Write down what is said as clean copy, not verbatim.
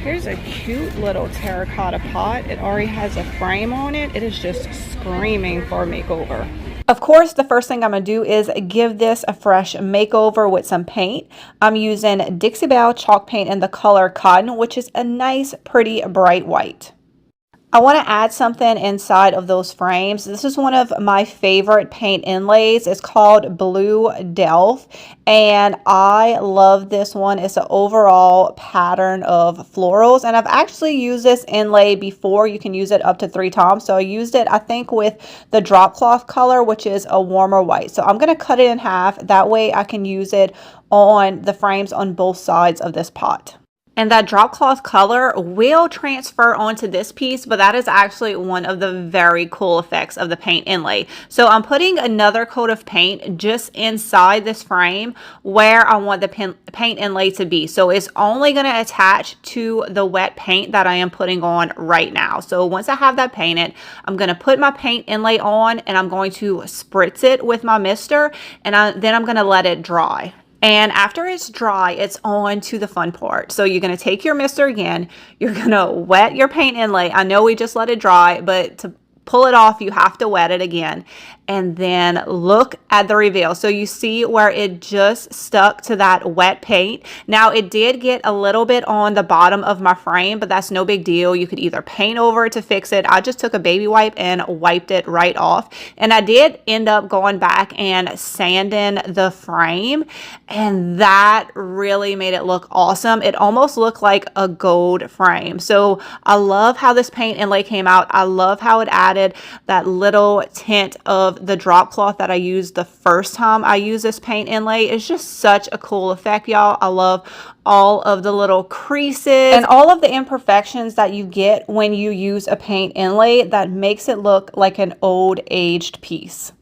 Here's a cute little terracotta pot. It already has a frame on it. It is just screaming for a makeover. Of course, the first thing I'm going to do is give this a fresh makeover with some paint. I'm using Dixie Belle chalk paint in the color Cotton, which is a nice, pretty, bright white. I want to add something inside of those frames. This is one of my favorite paint inlays. It's called Blue Delft, and I love this one. It's an overall pattern of florals, and I've actually used this inlay before. You can use it up to 3 times. So I used it, I think, with the drop cloth color, which is a warmer white. So I'm going to cut it in half. That way I can use it on the frames on both sides of this pot. And that drop cloth color will transfer onto this piece, but that is actually one of the very cool effects of the paint inlay. So I'm putting another coat of paint just inside this frame where I want the paint inlay to be. So it's only going to attach to the wet paint that I am putting on right now. So once I have that painted, I'm going to put my paint inlay on and I'm going to spritz it with my mister, and then I'm going to let it dry. And after it's dry, it's on to the fun part. So you're going to take your mister again. You're going to wet your paint inlay. I know we just let it dry, but to pull it off, you have to wet it again. And then look at the reveal. So you see where it just stuck to that wet paint. Now it did get a little bit on the bottom of my frame, but that's no big deal. You could either paint over it to fix it. I just took a baby wipe and wiped it right off. And I did end up going back and sanding the frame, and that really made it look awesome. It almost looked like a gold frame. So I love how this paint inlay came out. I love how it added that little tint of the drop cloth that I used the first time I used this paint inlay. It's just such a cool effect, y'all. I love all of the little creases and all of the imperfections that you get when you use a paint inlay that makes it look like an old aged piece.